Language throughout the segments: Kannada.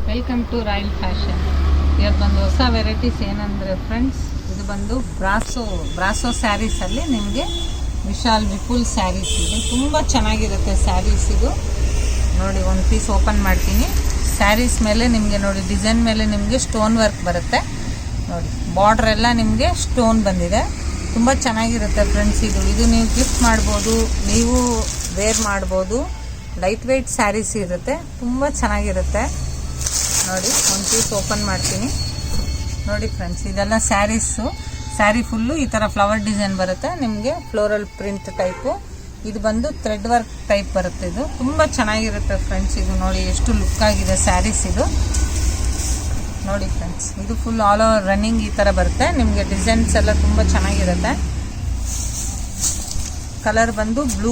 Welcome to royal fashion. ಇವತ್ತು ಒಂದು ಹೊಸ ವೆರೈಟೀಸ್ ಏನಂದರೆ ಫ್ರೆಂಡ್ಸ್, ಇದು ಬಂದು ಬ್ರಾಸೋ ಸ್ಯಾರೀಸಲ್ಲಿ ನಿಮಗೆ ವಿಶಾಲ್ ವಿಪುಲ್ ಸ್ಯಾರೀಸ್ ಇದೆ. ತುಂಬ ಚೆನ್ನಾಗಿರುತ್ತೆ ಸ್ಯಾರೀಸ್. ಇದು ನೋಡಿ, ಒಂದು ಪೀಸ್ ಓಪನ್ ಮಾಡ್ತೀನಿ. ಸ್ಯಾರೀಸ್ ಮೇಲೆ ನಿಮಗೆ ನೋಡಿ ಡಿಸೈನ್ ಮೇಲೆ ನಿಮಗೆ ಸ್ಟೋನ್ ವರ್ಕ್ ಬರುತ್ತೆ ನೋಡಿ. ಬಾರ್ಡ್ರ್ ಎಲ್ಲ ನಿಮಗೆ ಸ್ಟೋನ್ ಬಂದಿದೆ. ತುಂಬ ಚೆನ್ನಾಗಿರುತ್ತೆ ಫ್ರೆಂಡ್ಸ್. ಇದು ನೀವು ಗಿಫ್ಟ್ ಮಾಡ್ಬೋದು, ನೀವು ವೇರ್ ಮಾಡ್ಬೋದು. ಲೈಟ್ ವೆಯ್ಟ್ ಸ್ಯಾರೀಸ್ ಇರುತ್ತೆ, ತುಂಬ ಚೆನ್ನಾಗಿರುತ್ತೆ ನೋಡಿ. ಒಂದು ಪೀಸ್ ಓಪನ್ ಮಾಡ್ತೀನಿ ನೋಡಿ ಫ್ರೆಂಡ್ಸ್. ಇದೆಲ್ಲ ಸ್ಯಾರಿ ಫುಲ್ಲು ಈ ಥರ ಫ್ಲವರ್ ಡಿಸೈನ್ ಬರುತ್ತೆ ನಿಮಗೆ, ಫ್ಲೋರಲ್ ಪ್ರಿಂಟ್ ಟೈಪು. ಇದು ಬಂದು ಥ್ರೆಡ್ ವರ್ಕ್ ಟೈಪ್ ಬರುತ್ತೆ. ಇದು ತುಂಬ ಚೆನ್ನಾಗಿರುತ್ತೆ ಫ್ರೆಂಡ್ಸ್. ಇದು ನೋಡಿ ಎಷ್ಟು ಲುಕ್ ಆಗಿದೆ ಸ್ಯಾರೀಸ್. ಇದು ನೋಡಿ ಫ್ರೆಂಡ್ಸ್, ಇದು ಫುಲ್ ಆಲ್ ಓವರ್ ರನ್ನಿಂಗ್ ಈ ಥರ ಬರುತ್ತೆ ನಿಮಗೆ. ಡಿಸೈನ್ಸ್ ಎಲ್ಲ ತುಂಬ ಚೆನ್ನಾಗಿರುತ್ತೆ. ಕಲರ್ ಬಂದು ಬ್ಲೂ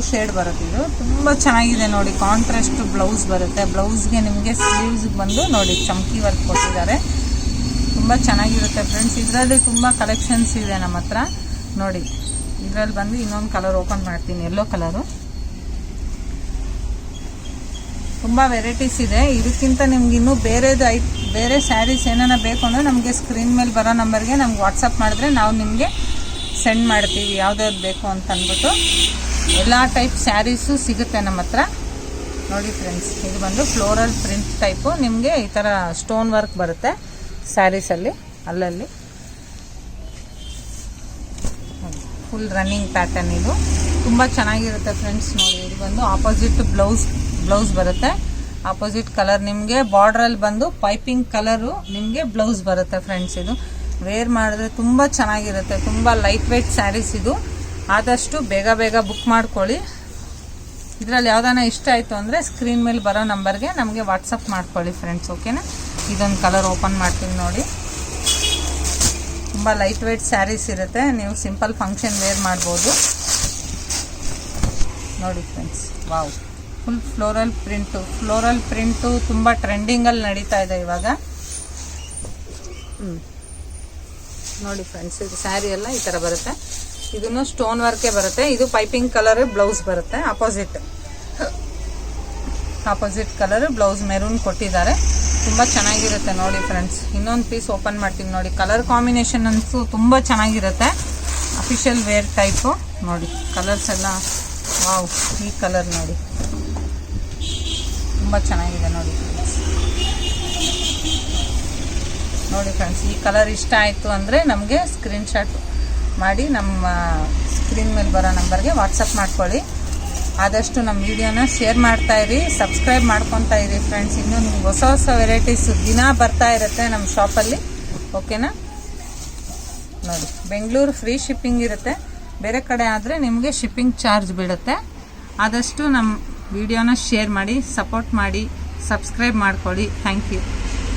ಶೇಡ್ ಬರುತ್ತೆ. ಇದು ತುಂಬ ಚೆನ್ನಾಗಿದೆ ನೋಡಿ. ಕಾಂಟ್ರಾಸ್ಟ್ ಬ್ಲೌಸ್ ಬರುತ್ತೆ. ಬ್ಲೌಸ್ಗೆ ನಿಮಗೆ ಸ್ಲೀವ್ಸ್ಗೆ ಬಂದು ನೋಡಿ ಚಮ್ಕಿ ವರ್ಕ್ ಕೊಟ್ಟಿದ್ದಾರೆ. ತುಂಬ ಚೆನ್ನಾಗಿರುತ್ತೆ ಫ್ರೆಂಡ್ಸ್. ಇದರಲ್ಲಿ ತುಂಬ ಕಲೆಕ್ಷನ್ಸ್ ಇದೆ ನಮ್ಮ ಹತ್ರ ನೋಡಿ. ಇದರಲ್ಲಿ ಬಂದು ಇನ್ನೊಂದು ಕಲರ್ ಓಪನ್ ಮಾಡ್ತೀನಿ, ಯೆಲ್ಲೋ ಕಲರು. ತುಂಬ ವೆರೈಟೀಸ್ ಇದೆ. ಇದಕ್ಕಿಂತ ನಿಮ್ಗೆ ಇನ್ನೂ ಬೇರೆ ಸ್ಯಾರೀಸ್ ಏನಾರ ಬೇಕು ಅಂದರೆ ನಮಗೆ ಸ್ಕ್ರೀನ್ ಮೇಲೆ ಬರೋ ನಂಬರ್ಗೆ ನಮ್ಗೆ ವಾಟ್ಸಪ್ ಮಾಡಿದ್ರೆ ನಾವು ನಿಮಗೆ ಸೆಂಡ್ ಮಾಡ್ತೀವಿ, ಯಾವ್ದಾವ್ದು ಬೇಕು ಅಂತ ಅಂದ್ಬಿಟ್ಟು. ಎಲ್ಲ ಟೈಪ್ ಸ್ಯಾರೀಸು ಸಿಗುತ್ತೆ ನಮ್ಮ ಹತ್ರ ನೋಡಿ ಫ್ರೆಂಡ್ಸ್. ಇದು ಬಂದು ಫ್ಲೋರಲ್ ಪ್ರಿಂಟ್ ಟೈಪು ನಿಮಗೆ ಈ ಥರ ಸ್ಟೋನ್ ವರ್ಕ್ ಬರುತ್ತೆ ಸ್ಯಾರೀಸಲ್ಲಿ. ಅಲ್ಲಲ್ಲಿ ಫುಲ್ ರನ್ನಿಂಗ್ ಪ್ಯಾಟರ್ನ್. ಇದು ತುಂಬ ಚೆನ್ನಾಗಿರುತ್ತೆ ಫ್ರೆಂಡ್ಸ್ ನೋಡಿ. ಇದು ಬಂದು ಆಪೋಸಿಟ್ ಬ್ಲೌಸ್ ಬರುತ್ತೆ. ಆಪೋಸಿಟ್ ಕಲರ್ ನಿಮಗೆ ಬಾರ್ಡ್ರಲ್ಲಿ ಬಂದು ಪೈಪಿಂಗ್ ಕಲರು ನಿಮಗೆ ಬ್ಲೌಸ್ ಬರುತ್ತೆ ಫ್ರೆಂಡ್ಸ್. ಇದು ವೇರ್ ಮಾಡಿದ್ರೆ ತುಂಬ ಚೆನ್ನಾಗಿರುತ್ತೆ. ತುಂಬ ಲೈಟ್ ವೆಯ್ಟ್ ಸ್ಯಾರೀಸ್. ಇದು ಆದಷ್ಟು ಬೇಗ ಬುಕ್ ಮಾಡ್ಕೊಳ್ಳಿ. ಇದರಲ್ಲಿ ಯಾವ್ದಾನ ಇಷ್ಟ ಆಯಿತು ಅಂದರೆ ಸ್ಕ್ರೀನ್ ಮೇಲೆ ಬರೋ ನಂಬರ್ಗೆ ನಮಗೆ ವಾಟ್ಸಪ್ ಮಾಡ್ಕೊಳ್ಳಿ ಫ್ರೆಂಡ್ಸ್, ಓಕೆನಾ. ಇದೊಂದು ಕಲರ್ ಓಪನ್ ಮಾಡ್ತೀನಿ ನೋಡಿ. ತುಂಬ ಲೈಟ್ ವೆಯ್ಟ್ ಸ್ಯಾರೀಸ್ ಇರುತ್ತೆ. ನೀವು ಸಿಂಪಲ್ ಫಂಕ್ಷನ್ ವೇರ್ ಮಾಡ್ಬೋದು ನೋಡಿ friends. Wow, full floral print ತುಂಬ ಟ್ರೆಂಡಿಂಗಲ್ಲಿ ನಡೀತಾ ಇದೆ ಇವಾಗ ನೋಡಿ ಫ್ರೆಂಡ್ಸ್. ಇದು ಸ್ಯಾರಿ ಎಲ್ಲ ಈ ಥರ ಬರುತ್ತೆ. ಇದನ್ನು ಸ್ಟೋನ್ ವರ್ಕೇ ಬರುತ್ತೆ. ಇದು ಪೈಪಿಂಗ್ ಕಲರ್ ಬ್ಲೌಸ್ ಬರುತ್ತೆ. ಆಪೋಸಿಟ್ ಕಲರ್ ಬ್ಲೌಸ್ ಮೆರೂನ್ ಕೊಟ್ಟಿದ್ದಾರೆ. ತುಂಬ ಚೆನ್ನಾಗಿರುತ್ತೆ ನೋಡಿ ಫ್ರೆಂಡ್ಸ್. ಇನ್ನೊಂದು ಪೀಸ್ ಓಪನ್ ಮಾಡ್ತೀನಿ ನೋಡಿ. ಕಲರ್ ಕಾಂಬಿನೇಷನ್ ಅಂತೂ ತುಂಬ ಚೆನ್ನಾಗಿರುತ್ತೆ. ಅಫಿಷಿಯಲ್ ವೇರ್ ಟೈಪು ನೋಡಿ. ಕಲರ್ಸ್ ಎಲ್ಲ ವಾವ್, ಈ ಕಲರ್ ನೋಡಿ ತುಂಬ ಚೆನ್ನಾಗಿದೆ ನೋಡಿ ಫ್ರೆಂಡ್ಸ್. ನೋಡಿ ಫ್ರೆಂಡ್ಸ್, ಈ ಕಲರ್ ಇಷ್ಟ ಆಯಿತು ಅಂದರೆ ನಮಗೆ ಸ್ಕ್ರೀನ್ಶಾಟ್ ಮಾಡಿ ನಮ್ಮ ಸ್ಕ್ರೀನ್ ಮೇಲೆ ಬರೋ ನಂಬರ್ಗೆ ವಾಟ್ಸಪ್ ಮಾಡ್ಕೊಳ್ಳಿ. ಆದಷ್ಟು ನಮ್ಮ ವಿಡಿಯೋನ ಶೇರ್ ಮಾಡ್ತಾಯಿರಿ, ಸಬ್ಸ್ಕ್ರೈಬ್ ಮಾಡ್ಕೊತಾ ಇರಿ ಫ್ರೆಂಡ್ಸ್. ಇನ್ನೂ ನಿಮ್ಗೆ ಹೊಸ ವೆರೈಟೀಸ್ ದಿನ ಬರ್ತಾ ಇರುತ್ತೆ ನಮ್ಮ ಶಾಪಲ್ಲಿ, ಓಕೆನಾ. ನೋಡಿ, ಬೆಂಗಳೂರು ಫ್ರೀ ಶಿಪ್ಪಿಂಗ್ ಇರುತ್ತೆ. ಬೇರೆ ಕಡೆ ಆದರೆ ನಿಮಗೆ ಶಿಪ್ಪಿಂಗ್ ಚಾರ್ಜ್ ಬೀಳುತ್ತೆ. ಆದಷ್ಟು ನಮ್ಮ ವಿಡಿಯೋನ ಶೇರ್ ಮಾಡಿ, ಸಪೋರ್ಟ್ ಮಾಡಿ, ಸಬ್ಸ್ಕ್ರೈಬ್ ಮಾಡ್ಕೊಳ್ಳಿ. Thank you.